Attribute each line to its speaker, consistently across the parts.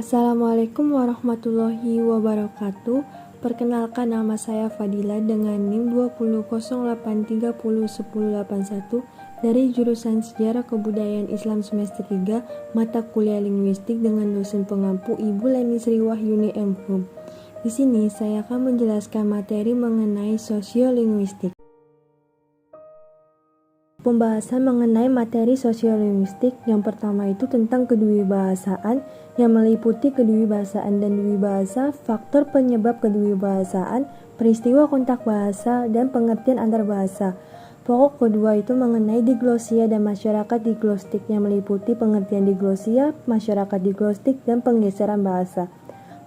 Speaker 1: Assalamualaikum warahmatullahi wabarakatuh. Perkenalkan, nama saya Fadila dengan NIM 2008301081 dari jurusan Sejarah Kebudayaan Islam semester 3, mata kuliah linguistik dengan dosen pengampu Ibu Leni Sri Wahyuni M.Hum. Di sini saya akan menjelaskan materi mengenai sosiolinguistik. Pembahasan mengenai materi sosiolinguistik yang pertama itu tentang kedewibahasaan yang meliputi kedewibahasaan dan dwibahasa, faktor penyebab kedewibahasaan, peristiwa kontak bahasa, dan pengertian antar bahasa. Pokok kedua itu mengenai diglosia dan masyarakat diglostik yang meliputi pengertian diglosia, masyarakat diglostik, dan penggeseran bahasa.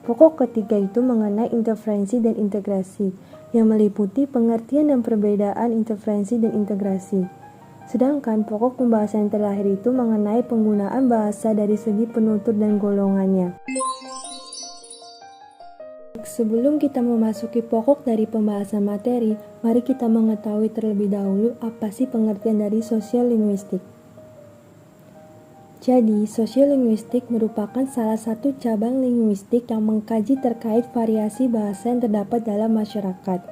Speaker 1: Pokok ketiga itu mengenai interferensi dan integrasi yang meliputi pengertian dan perbedaan interferensi dan integrasi. Sedangkan pokok pembahasan yang terakhir itu mengenai penggunaan bahasa dari segi penutur dan golongannya. Sebelum kita memasuki pokok dari pembahasan materi, mari kita mengetahui terlebih dahulu apa sih pengertian dari sosiolinguistik. Jadi, sosiolinguistik merupakan salah satu cabang linguistik yang mengkaji terkait variasi bahasa yang terdapat dalam masyarakat.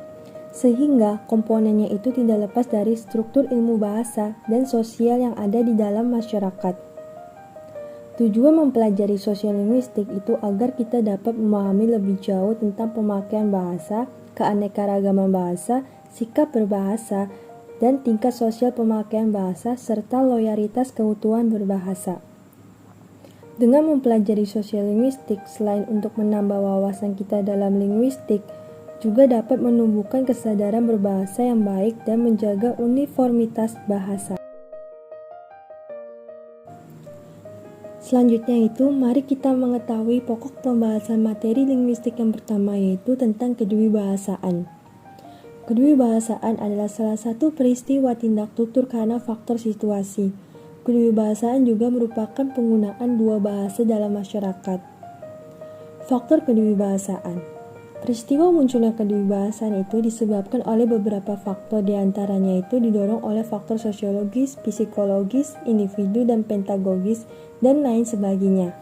Speaker 1: Sehingga komponennya itu tidak lepas dari struktur ilmu bahasa dan sosial yang ada di dalam masyarakat. Tujuan mempelajari sosiolinguistik itu agar kita dapat memahami lebih jauh tentang pemakaian bahasa, keanekaragaman bahasa, sikap berbahasa, dan tingkat sosial pemakaian bahasa, serta loyalitas keutuhan berbahasa. Dengan mempelajari sosiolinguistik, selain untuk menambah wawasan kita dalam linguistik, juga dapat menumbuhkan kesadaran berbahasa yang baik dan menjaga uniformitas bahasa. Selanjutnya itu, mari kita mengetahui pokok pembahasan materi linguistik yang pertama, yaitu tentang kedewibahasaan. Kedewibahasaan adalah salah satu peristiwa tindak tutur karena faktor situasi. Kedewibahasaan juga merupakan penggunaan dua bahasa dalam masyarakat. Faktor kedewibahasaan. Peristiwa munculnya kedewibahasaan itu disebabkan oleh beberapa faktor, diantaranya itu didorong oleh faktor sosiologis, psikologis, individu, dan pentagogis, dan lain sebagainya.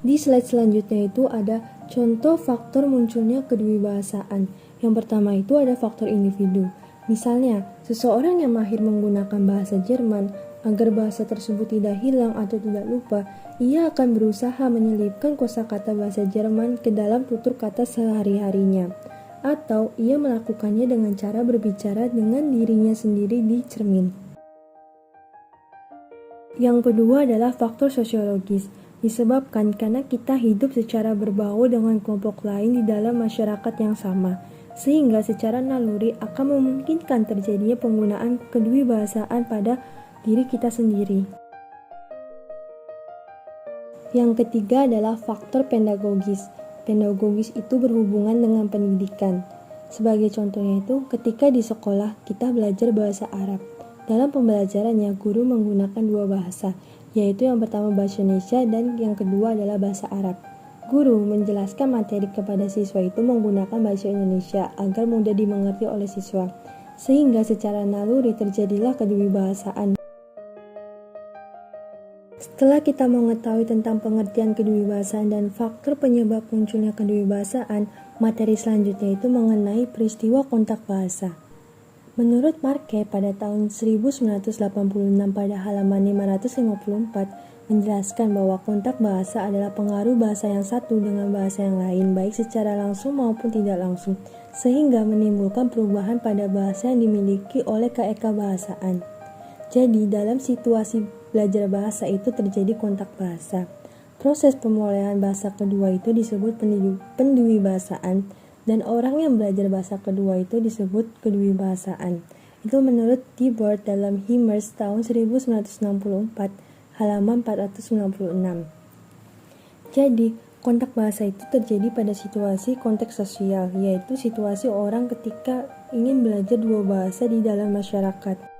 Speaker 1: Di slide selanjutnya itu ada contoh faktor munculnya kedewibahasaan. Yang pertama itu ada faktor individu. Misalnya, seseorang yang mahir menggunakan bahasa Jerman, agar bahasa tersebut tidak hilang atau tidak lupa, ia akan berusaha menyelipkan kosakata bahasa Jerman ke dalam tutur kata sehari-harinya, atau ia melakukannya dengan cara berbicara dengan dirinya sendiri di cermin. Yang kedua adalah faktor sosiologis, disebabkan karena kita hidup secara berbaur dengan kelompok lain di dalam masyarakat yang sama, sehingga secara naluri akan memungkinkan terjadinya penggunaan kedewibahasaan pada diri kita sendiri. Yang ketiga adalah faktor pedagogis. Pedagogis itu berhubungan dengan pendidikan. Sebagai contohnya itu, ketika di sekolah kita belajar bahasa Arab. Dalam pembelajarannya, guru menggunakan dua bahasa, yaitu yang pertama bahasa Indonesia dan yang kedua adalah bahasa Arab. Guru menjelaskan materi kepada siswa itu menggunakan bahasa Indonesia agar mudah dimengerti oleh siswa, sehingga secara naluri terjadilah kedewibahasaan. Setelah kita mengetahui tentang pengertian kedewibahasaan dan faktor penyebab munculnya kedewibahasaan, materi selanjutnya itu mengenai peristiwa kontak bahasa. Menurut Marke pada tahun 1986 pada halaman 554 menjelaskan bahwa kontak bahasa adalah pengaruh bahasa yang satu dengan bahasa yang lain baik secara langsung maupun tidak langsung, sehingga menimbulkan perubahan pada bahasa yang dimiliki oleh keekabahasaan. Jadi, dalam situasi belajar bahasa itu terjadi kontak bahasa. Proses pemulihan bahasa kedua itu disebut pendewibahasaan, dan orang yang belajar bahasa kedua itu disebut kedewibahasaan. Itu menurut Dibord dalam Himers tahun 1964, halaman 496. Jadi, kontak bahasa itu terjadi pada situasi konteks sosial, yaitu situasi orang ketika ingin belajar dua bahasa di dalam masyarakat.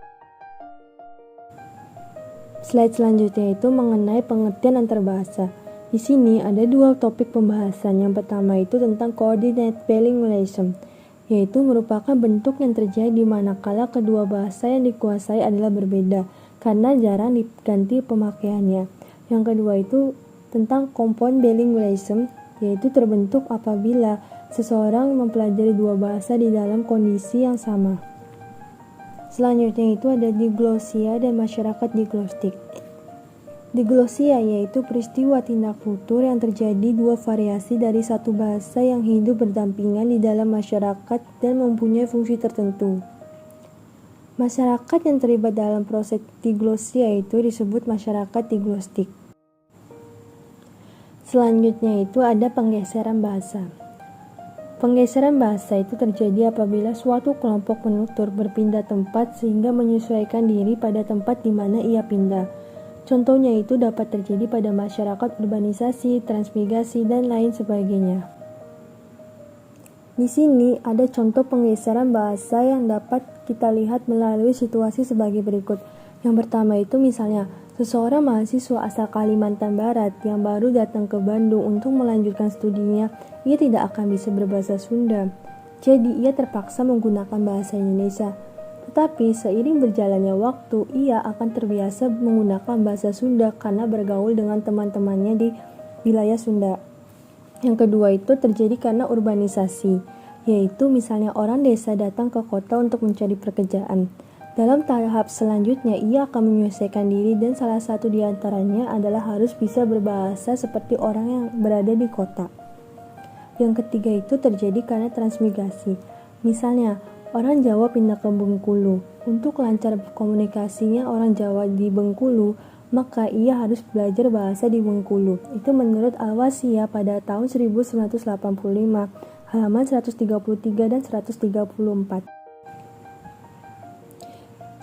Speaker 1: Slide selanjutnya itu mengenai pengertian antar bahasa. Di sini ada dua topik pembahasan. Yang pertama itu tentang coordinate bilingualism, yaitu merupakan bentuk yang terjadi manakala kedua bahasa yang dikuasai adalah berbeda, karena jarang diganti pemakaiannya. Yang kedua itu tentang compound bilingualism, yaitu terbentuk apabila seseorang mempelajari dua bahasa di dalam kondisi yang sama. Selanjutnya itu ada diglosia dan masyarakat diglostik. Diglosia yaitu peristiwa tindak futur yang terjadi dua variasi dari satu bahasa yang hidup berdampingan di dalam masyarakat dan mempunyai fungsi tertentu. Masyarakat yang terlibat dalam proses diglosia itu disebut masyarakat diglostik. Selanjutnya itu ada penggeseran bahasa. Penggeseran bahasa itu terjadi apabila suatu kelompok penutur berpindah tempat sehingga menyesuaikan diri pada tempat di mana ia pindah. Contohnya itu dapat terjadi pada masyarakat urbanisasi, transmigrasi, dan lain sebagainya. Di sini ada contoh penggeseran bahasa yang dapat kita lihat melalui situasi sebagai berikut. Yang pertama itu misalnya, seseorang mahasiswa asal Kalimantan Barat yang baru datang ke Bandung untuk melanjutkan studinya, ia tidak akan bisa berbahasa Sunda. Jadi ia terpaksa menggunakan bahasa Indonesia. Tetapi seiring berjalannya waktu, ia akan terbiasa menggunakan bahasa Sunda karena bergaul dengan teman-temannya di wilayah Sunda. Yang kedua itu terjadi karena urbanisasi, yaitu misalnya orang desa datang ke kota untuk mencari pekerjaan. Dalam tahap selanjutnya, ia akan menyelesaikan diri dan salah satu di antaranya adalah harus bisa berbahasa seperti orang yang berada di kota. Yang ketiga itu terjadi karena transmigrasi. Misalnya, orang Jawa pindah ke Bengkulu. Untuk lancar komunikasinya orang Jawa di Bengkulu, maka ia harus belajar bahasa di Bengkulu. Itu menurut Al-Wasiyah pada tahun 1985, halaman 133 dan 134.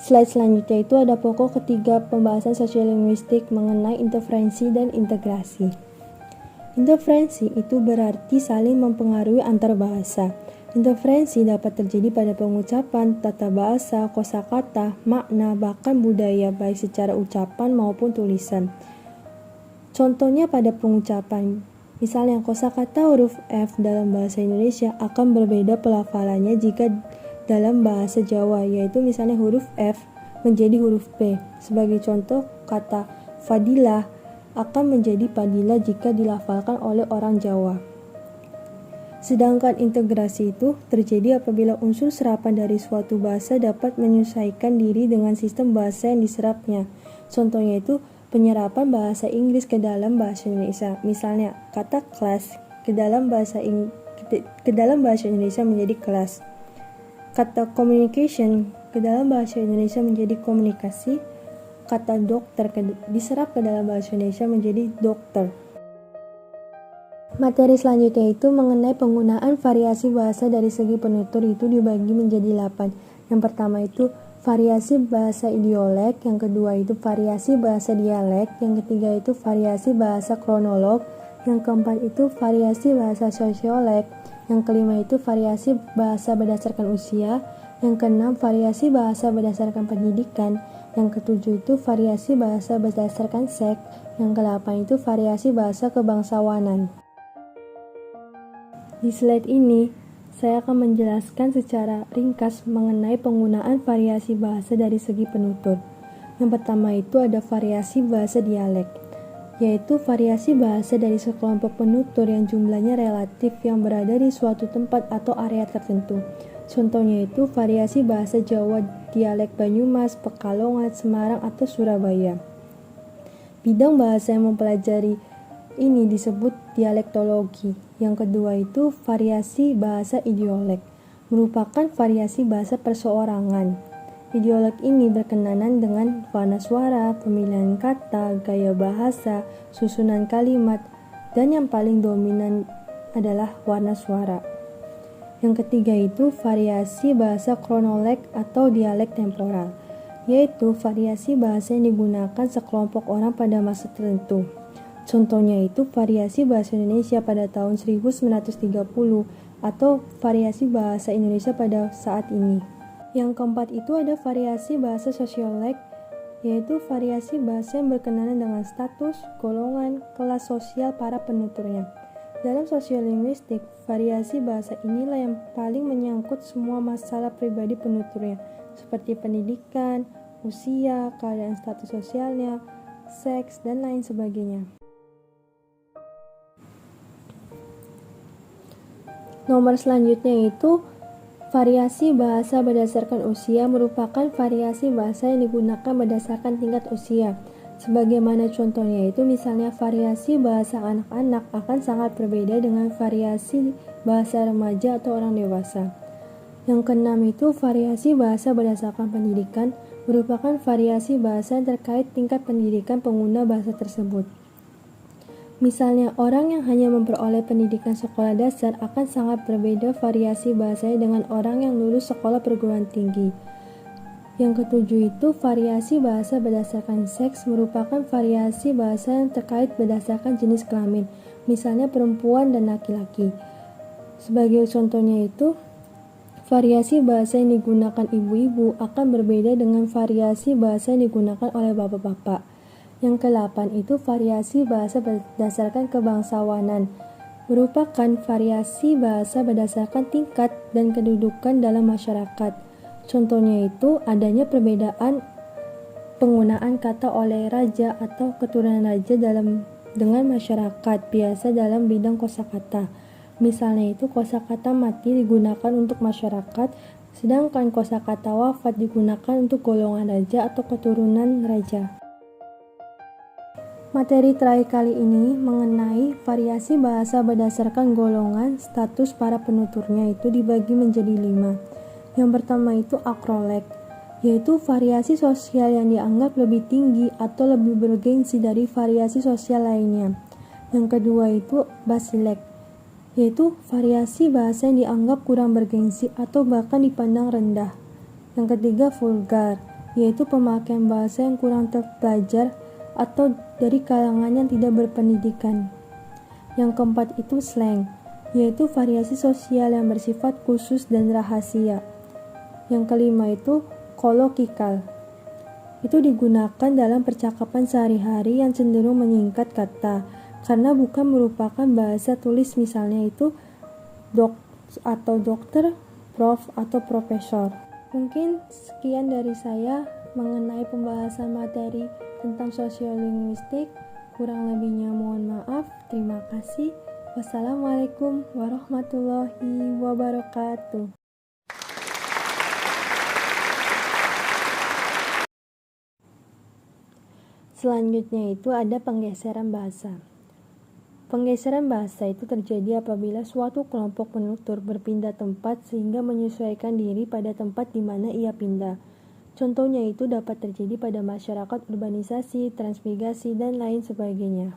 Speaker 1: Slide selanjutnya itu ada pokok ketiga pembahasan sosiolinguistik mengenai interferensi dan integrasi. Interferensi itu berarti saling mempengaruhi antar bahasa. Interferensi dapat terjadi pada pengucapan, tata bahasa, kosakata, makna, bahkan budaya baik secara ucapan maupun tulisan. Contohnya pada pengucapan, misalnya kosakata huruf F dalam bahasa Indonesia akan berbeda pelafalannya jika dalam bahasa Jawa, yaitu misalnya huruf F menjadi huruf P. Sebagai contoh, kata fadilah akan menjadi padila jika dilafalkan oleh orang Jawa. Sedangkan integrasi itu terjadi apabila unsur serapan dari suatu bahasa dapat menyesuaikan diri dengan sistem bahasa yang diserapnya. Contohnya itu penyerapan bahasa Inggris ke dalam bahasa Indonesia. Misalnya, kata kelas ke dalam bahasa Indonesia menjadi kelas. Kata communication ke dalam bahasa Indonesia menjadi komunikasi. Kata dokter diserap ke dalam bahasa Indonesia menjadi dokter. Materi selanjutnya itu mengenai penggunaan variasi bahasa dari segi penutur itu dibagi menjadi 8. Yang pertama itu variasi bahasa idiolek, yang kedua itu variasi bahasa dialek, yang ketiga itu variasi bahasa kronolog, yang keempat itu variasi bahasa sosiolek, yang kelima itu variasi bahasa berdasarkan usia, yang keenam variasi bahasa berdasarkan pendidikan, yang ketujuh itu variasi bahasa berdasarkan seks, yang kedelapan itu variasi bahasa kebangsawanan. Di slide ini, saya akan menjelaskan secara ringkas mengenai penggunaan variasi bahasa dari segi penutur. Yang pertama itu ada variasi bahasa dialek, yaitu variasi bahasa dari sekelompok penutur yang jumlahnya relatif yang berada di suatu tempat atau area tertentu. Contohnya itu variasi bahasa Jawa dialek Banyumas, Pekalongan, Semarang, atau Surabaya. Bidang bahasa yang mempelajari ini disebut dialektologi. Yang kedua itu variasi bahasa idiolek, merupakan variasi bahasa perseorangan. Idiolek ini berkenaan dengan warna suara, pemilihan kata, gaya bahasa, susunan kalimat, dan yang paling dominan adalah warna suara. Yang ketiga itu variasi bahasa kronolog atau dialek temporal, yaitu variasi bahasa yang digunakan sekelompok orang pada masa tertentu. Contohnya itu variasi bahasa Indonesia pada tahun 1930 atau variasi bahasa Indonesia pada saat ini. Yang keempat itu ada variasi bahasa sosiolek, yaitu variasi bahasa yang berkenaan dengan status, golongan, kelas sosial para penuturnya. Dalam sosiolinguistik, variasi bahasa inilah yang paling menyangkut semua masalah pribadi penuturnya, seperti pendidikan, usia, keadaan status sosialnya, seks, dan lain sebagainya. Nomor selanjutnya itu variasi bahasa berdasarkan usia merupakan variasi bahasa yang digunakan berdasarkan tingkat usia. Sebagaimana contohnya itu misalnya variasi bahasa anak-anak akan sangat berbeda dengan variasi bahasa remaja atau orang dewasa. Yang keenam itu variasi bahasa berdasarkan pendidikan merupakan variasi bahasa yang terkait tingkat pendidikan pengguna bahasa tersebut. Misalnya, orang yang hanya memperoleh pendidikan sekolah dasar akan sangat berbeda variasi bahasanya dengan orang yang lulus sekolah perguruan tinggi. Yang ketujuh itu variasi bahasa berdasarkan seks merupakan variasi bahasa yang terkait berdasarkan jenis kelamin, misalnya perempuan dan laki-laki. Sebagai contohnya itu, variasi bahasa yang digunakan ibu-ibu akan berbeda dengan variasi bahasa yang digunakan oleh bapak-bapak. Yang ke-8 itu variasi bahasa berdasarkan kebangsawanan merupakan variasi bahasa berdasarkan tingkat dan kedudukan dalam masyarakat. Contohnya itu adanya perbedaan penggunaan kata oleh raja atau keturunan raja dengan masyarakat biasa dalam bidang kosakata. Misalnya itu kosakata mati digunakan untuk masyarakat, sedangkan kosakata wafat digunakan untuk golongan raja atau keturunan raja. Materi terakhir kali ini mengenai variasi bahasa berdasarkan golongan status para penuturnya itu dibagi menjadi 5. Yang pertama itu akrolek, yaitu variasi sosial yang dianggap lebih tinggi atau lebih bergengsi dari variasi sosial lainnya. Yang kedua itu basilek, yaitu variasi bahasa yang dianggap kurang bergengsi atau bahkan dipandang rendah. Yang ketiga vulgar, yaitu pemakaian bahasa yang kurang terpelajar atau dari kalangan yang tidak berpendidikan. Yang keempat itu slang, yaitu variasi sosial yang bersifat khusus dan rahasia. Yang kelima itu kolokikal, itu digunakan dalam percakapan sehari-hari yang cenderung menyingkat kata karena bukan merupakan bahasa tulis, misalnya itu dok atau dokter, prof atau profesor. Mungkin sekian dari saya mengenai pembahasan materi tentang sosiolinguistik. Kurang lebihnya mohon maaf. Terima kasih. Wassalamualaikum warahmatullahi wabarakatuh. Selanjutnya itu ada penggeseran bahasa. Penggeseran bahasa itu terjadi apabila suatu kelompok penutur berpindah tempat sehingga menyesuaikan diri pada tempat di mana ia pindah. Contohnya itu dapat terjadi pada masyarakat urbanisasi, transmigrasi, dan lain sebagainya.